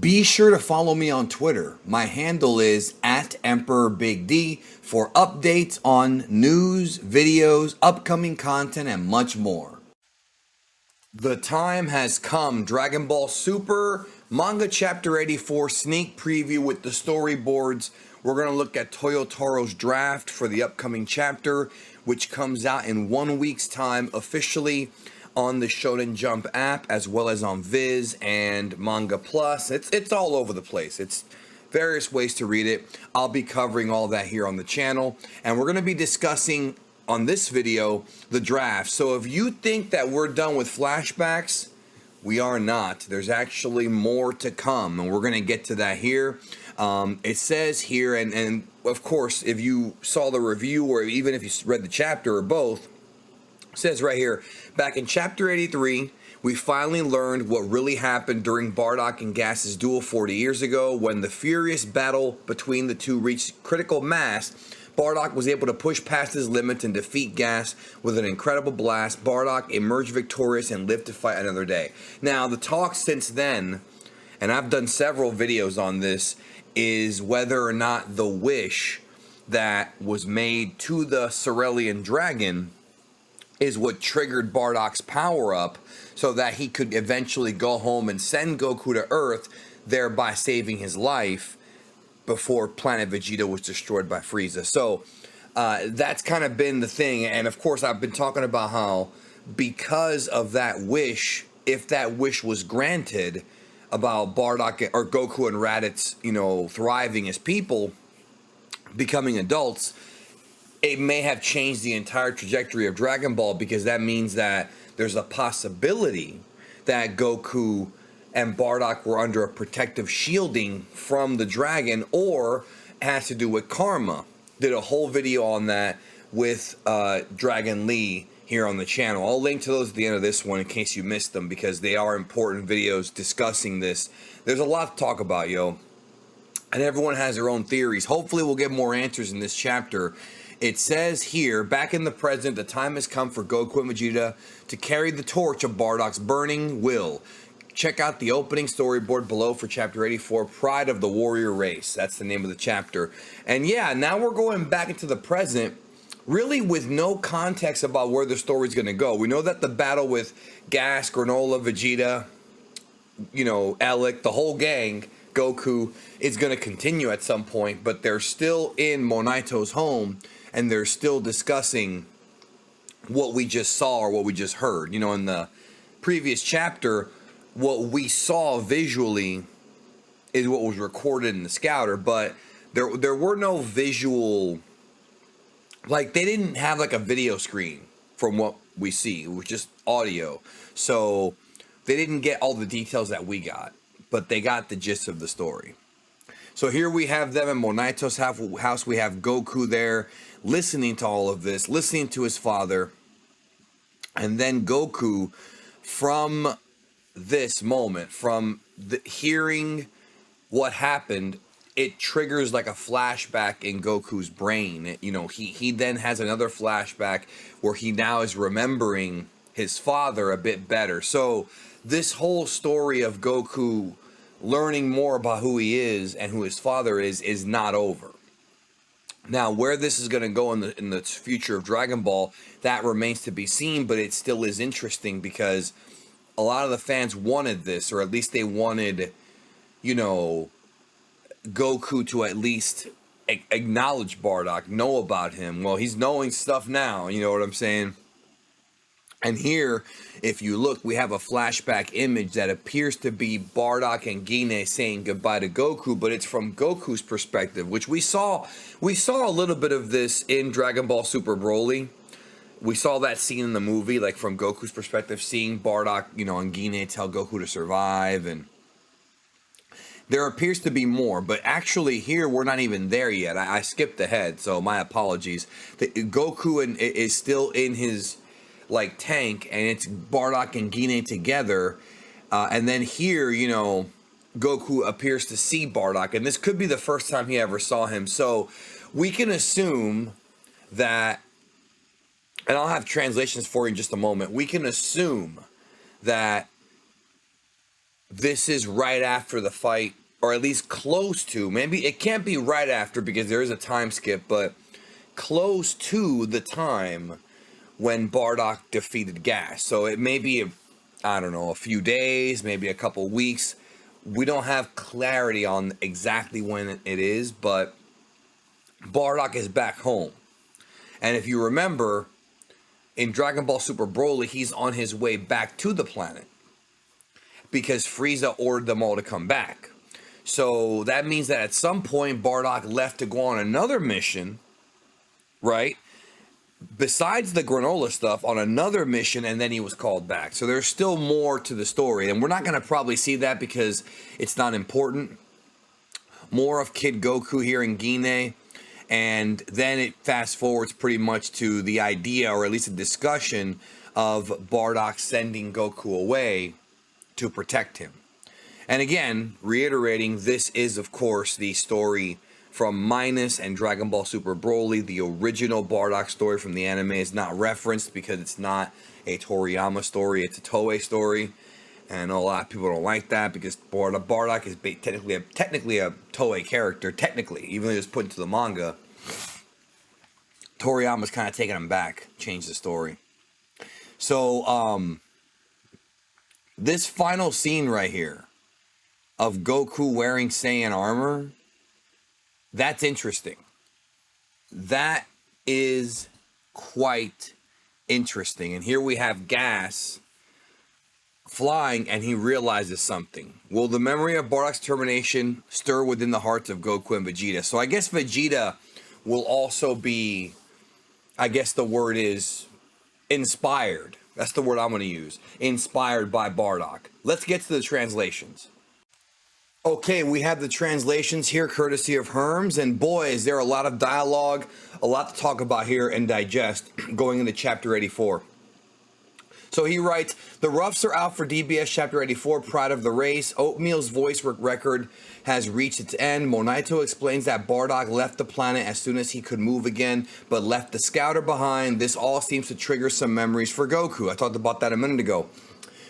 Be sure to follow me on Twitter. My handle is @EmperorBigD for updates on news, videos, upcoming content, and much more. The time has come. Dragon Ball Super Manga Chapter 84 sneak preview with the storyboards. We're going to look at Toyotaro's draft for the upcoming chapter, which comes out in 1 week's time officially on the Shonen Jump app, as well as on Viz and Manga Plus. It's all over the place. It's various ways to read it. I'll be covering all that here on the channel, and we're going to be discussing on this video the draft. So if you think that we're done with flashbacks, we are not. There's actually more to come, and we're going to get to that here. It says here, and of course, if you saw the review or even if you read the chapter or both, it says right here, back in Chapter 83, we finally learned what really happened during Bardock and Gas's duel 40 years ago. When the furious battle between the two reached critical mass, Bardock was able to push past his limits and defeat Gas with an incredible blast. Bardock emerged victorious and lived to fight another day. Now, the talk since then, and I've done several videos on this, is whether or not the wish that was made to the Cerulean Dragon is what triggered Bardock's power up so that he could eventually go home and send Goku to Earth, thereby saving his life before Planet Vegeta was destroyed by Frieza. So that's kind of been the thing. And of course, I've been talking about how because of that wish, if that wish was granted about Bardock or Goku and Raditz, thriving as people, becoming adults, it may have changed the entire trajectory of Dragon Ball, because that means that there's a possibility that Goku and Bardock were under a protective shielding from the dragon, or it has to do with karma. Did a whole video on that with Dragon Lee here on the channel. I'll link to those at the end of this one in case you missed them, because they are important videos discussing this. There's a lot to talk about, and everyone has their own theories. Hopefully we'll get more answers in this chapter. It says here, back in the present, the time has come for Goku and Vegeta to carry the torch of Bardock's burning will. Check out the opening storyboard below for Chapter 84, Pride of the Warrior Race. That's the name of the chapter. And yeah, now we're going back into the present, really with no context about where the story's going to go. We know that the battle with Gas, Granola, Vegeta, Alec, the whole gang, Goku, is going to continue at some point, but they're still in Monaito's home, and they're still discussing what we just saw or what we just heard. In the previous chapter, what we saw visually is what was recorded in the scouter, but there were no visual, like they didn't have like a video screen from what we see. It was just audio. So they didn't get all the details that we got, but they got the gist of the story. So here we have them in Monaito's house. We have Goku there listening to all of this, listening to his father. And then Goku, from this moment, from hearing what happened, it triggers like a flashback in Goku's brain. He then has another flashback where he now is remembering his father a bit better. So this whole story of Goku learning more about who he is and who his father is not over. Now, where this is going to go in the future of Dragon Ball, that remains to be seen, but it still is interesting because a lot of the fans wanted this, or at least they wanted, Goku to at least acknowledge Bardock, know about him. Well, he's knowing stuff now, you know what I'm saying? And here, if you look, we have a flashback image that appears to be Bardock and Gine saying goodbye to Goku, but it's from Goku's perspective, which we saw a little bit of this in Dragon Ball Super Broly. We saw that scene in the movie, like from Goku's perspective, seeing Bardock, and Gine tell Goku to survive, and there appears to be more, but actually here we're not even there yet. I skipped ahead, so my apologies. Goku is still in his tank, and it's Bardock and Gine together, and then here Goku appears to see Bardock, and this could be the first time he ever saw him. So we can assume that, and I'll have translations for you in just a moment, we can assume that this is right after the fight, or at least close to. Maybe it can't be right after because there is a time skip, but close to the time when Bardock defeated Gas. So it may be, I don't know, a few days, maybe a couple weeks. We don't have clarity on exactly when it is, but Bardock is back home. And if you remember, in Dragon Ball Super Broly, he's on his way back to the planet because Frieza ordered them all to come back. So that means that at some point Bardock left to go on another mission, right? Besides the granola stuff, on another mission, and then he was called back. So there's still more to the story, and we're not going to probably see that because it's not important. More of Kid Goku here in Guinea, and then it fast forwards pretty much to the idea, or at least a discussion, of Bardock sending Goku away to protect him. And again, reiterating, this is of course the story from Minus and Dragon Ball Super Broly. The original Bardock story from the anime is not referenced because it's not a Toriyama story, it's a Toei story. And a lot of people don't like that because Bardock is technically a Toei character, technically, even though it was put into the manga. Toriyama's kind of taking him back, changed the story. So, this final scene right here of Goku wearing Saiyan armor, that's interesting. That is quite interesting. And here we have Gas flying, and he realizes something. Will the memory of Bardock's termination stir within the hearts of Goku and Vegeta? So I guess Vegeta will also be, I guess the word is inspired. That's the word I'm going to use. Inspired by Bardock. Let's get to the translations. Okay, we have the translations here courtesy of Herms, and boy, is there a lot of dialogue, a lot to talk about here and digest going into chapter 84. So he writes, the roughs are out for DBS chapter 84, Pride of the Race. Oatmeal's voice record has reached its end. Monaito explains that Bardock left the planet as soon as he could move again, but left the scouter behind. This all seems to trigger some memories for Goku. I talked about that a minute ago.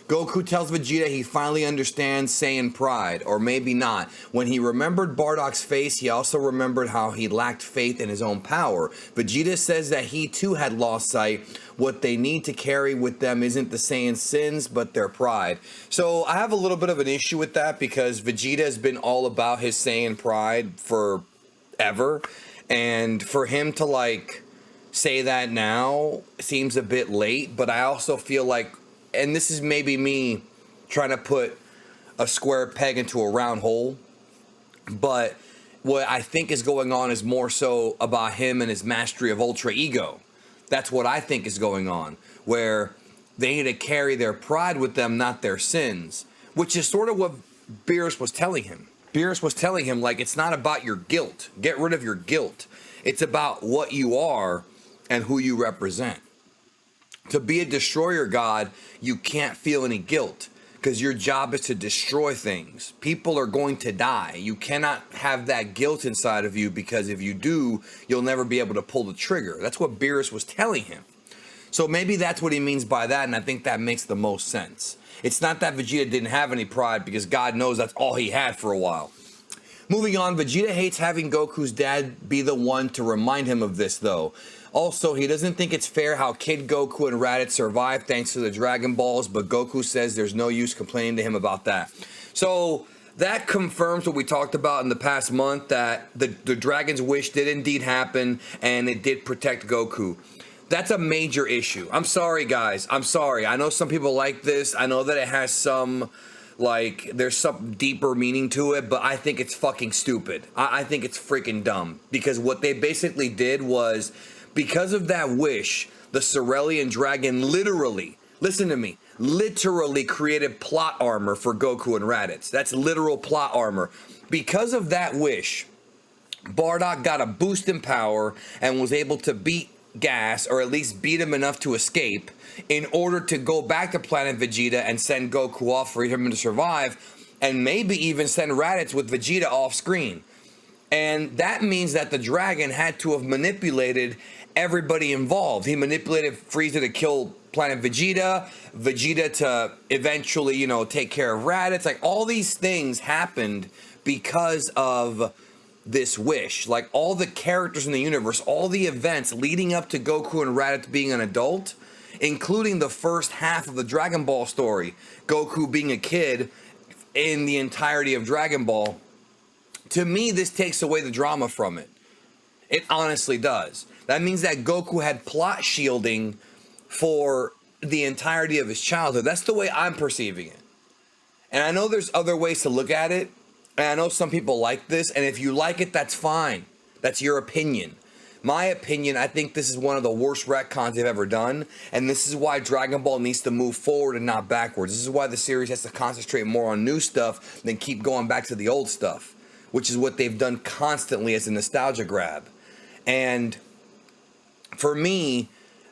Goku tells Vegeta he finally understands Saiyan pride, or maybe not. When he remembered Bardock's face, he also remembered how he lacked faith in his own power. Vegeta says that he too had lost sight. What they need to carry with them isn't the Saiyan sins, but their pride. So I have a little bit of an issue with that because Vegeta has been all about his Saiyan pride forever. And for him to like say that now seems a bit late, but I also feel like, and this is maybe me trying to put a square peg into a round hole, but what I think is going on is more so about him and his mastery of Ultra Ego. That's what I think is going on, where they need to carry their pride with them, not their sins, which is sort of what Beerus was telling him. Beerus was telling him, like, it's not about your guilt. Get rid of your guilt. It's about what you are and who you represent. To be a destroyer god, you can't feel any guilt because your job is to destroy things. People are going to die. You cannot have that guilt inside of you because if you do, you'll never be able to pull the trigger. That's what Beerus was telling him. So maybe that's what he means by that, and I think that makes the most sense. It's not that Vegeta didn't have any pride because God knows that's all he had for a while. Moving on, Vegeta hates having Goku's dad be the one to remind him of this, though. Also, he doesn't think it's fair how Kid Goku and Raditz survived thanks to the Dragon Balls, but Goku says there's no use complaining to him about that. So that confirms what we talked about in the past month, that the Dragon's Wish did indeed happen, and it did protect Goku. That's a major issue. I'm sorry, guys. I'm sorry. I know some people like this. I know that it has some, like, there's some deeper meaning to it, but I think it's fucking stupid. I think it's freaking dumb. Because what they basically did was, because of that wish, the Cerulean Dragon literally, listen to me, literally created plot armor for Goku and Raditz. That's literal plot armor. Because of that wish, Bardock got a boost in power and was able to beat Gas, or at least beat him enough to escape, in order to go back to Planet Vegeta and send Goku off for him to survive, and maybe even send Raditz with Vegeta off screen. And that means that the dragon had to have manipulated everybody involved. He manipulated Frieza to kill Planet Vegeta to eventually, you know, take care of Raditz. Like, all these things happened because of this wish. Like, all the characters in the universe, all the events leading up to Goku and Raditz being an adult, including the first half of the Dragon Ball story, Goku being a kid in the entirety of Dragon Ball. To me, this takes away the drama from it. It honestly does. That means that Goku had plot shielding for the entirety of his childhood. That's the way I'm perceiving it. And I know there's other ways to look at it. And I know some people like this. And if you like it, that's fine. That's your opinion. My opinion, I think this is one of the worst retcons they've ever done. And this is why Dragon Ball needs to move forward and not backwards. This is why the series has to concentrate more on new stuff than keep going back to the old stuff, which is what they've done constantly as a nostalgia grab. And for me,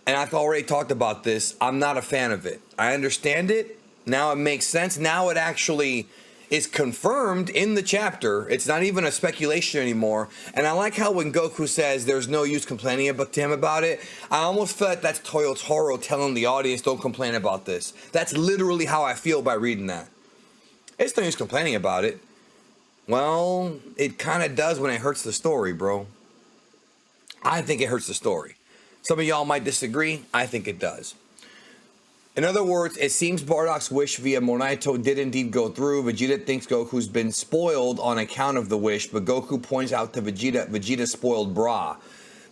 and I've already talked about this, I'm not a fan of it. I understand it. Now it makes sense. Now it actually is confirmed in the chapter. It's not even a speculation anymore. And I like how when Goku says there's no use complaining to him about it, I almost feel like that's Toyotaro telling the audience, don't complain about this. That's literally how I feel by reading that. It's no use complaining about it. Well, it kind of does when it hurts the story, bro. I think it hurts the story. Some of y'all might disagree. I think it does. In other words, it seems Bardock's wish via Monaito did indeed go through. Vegeta thinks Goku's been spoiled on account of the wish, but Goku points out to Vegeta spoiled bra.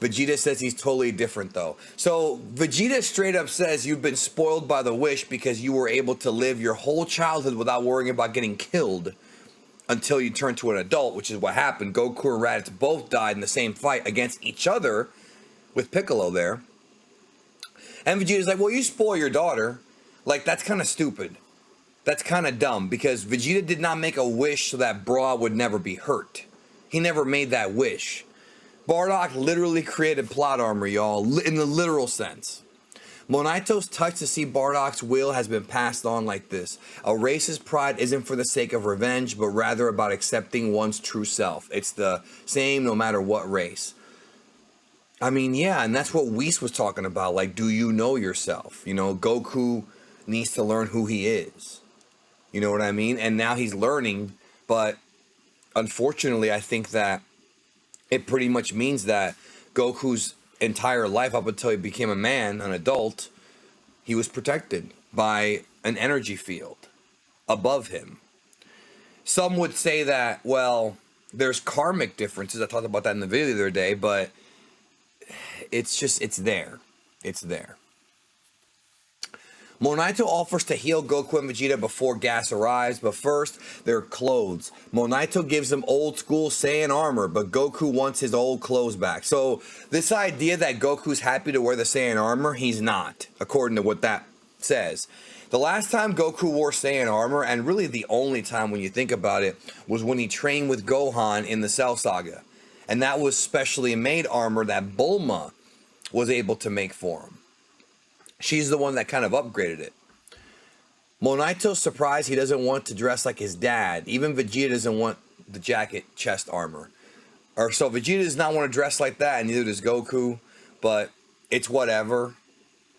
Vegeta says he's totally different, though. So Vegeta straight up says you've been spoiled by the wish because you were able to live your whole childhood without worrying about getting killed until you turn to an adult, which is what happened. Goku and Raditz both died in the same fight against each other with Piccolo there. And Vegeta's like, well, you spoil your daughter. Like, that's kind of stupid. That's kind of dumb because Vegeta did not make a wish so that Bra would never be hurt. He never made that wish. Bardock literally created plot armor, y'all, in the literal sense. Monaito's touch to see Bardock's will has been passed on like this. A race's pride isn't for the sake of revenge, but rather about accepting one's true self. It's the same no matter what race. I mean, yeah, and that's what Whis was talking about. Like, do you know yourself? You know, Goku needs to learn who he is. You know what I mean? And now he's learning, but unfortunately, I think that it pretty much means that Goku's entire life up until he became a man, an adult, he was protected by an energy field above him. Some would say that, well, there's karmic differences. I talked about that in the video the other day, but it's just, it's there. It's there. Monaito offers to heal Goku and Vegeta before Gas arrives, but first, their clothes. Monaito gives them old school Saiyan armor, but Goku wants his old clothes back. So, this idea that Goku's happy to wear the Saiyan armor, he's not, according to what that says. The last time Goku wore Saiyan armor, and really the only time when you think about it, was when he trained with Gohan in the Cell Saga. And that was specially made armor that Bulma was able to make for him. She's the one that kind of upgraded it. Monaito's surprised he doesn't want to dress like his dad. Even Vegeta doesn't want the jacket chest armor. Or so Vegeta does not want to dress like that, and neither does Goku. But it's whatever.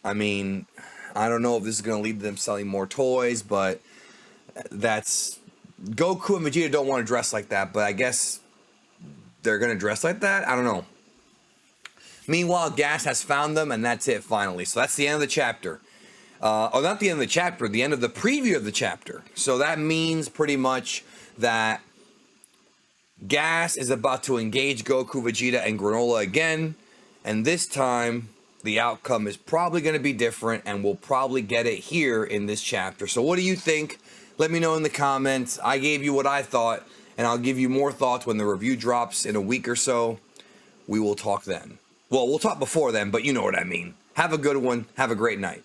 I mean, I don't know if this is going to lead to them selling more toys, but that's... Goku and Vegeta don't want to dress like that, but I guess they're going to dress like that? I don't know. Meanwhile, Gas has found them, and that's it, finally. So that's the end of the chapter. Or not the end of the chapter, the end of the preview of the chapter. So that means pretty much that Gas is about to engage Goku, Vegeta, and Granola again. And this time, the outcome is probably going to be different, and we'll probably get it here in this chapter. So what do you think? Let me know in the comments. I gave you what I thought, and I'll give you more thoughts when the review drops in a week or so. We will talk then. Well, we'll talk before then, but you know what I mean. Have a good one. Have a great night.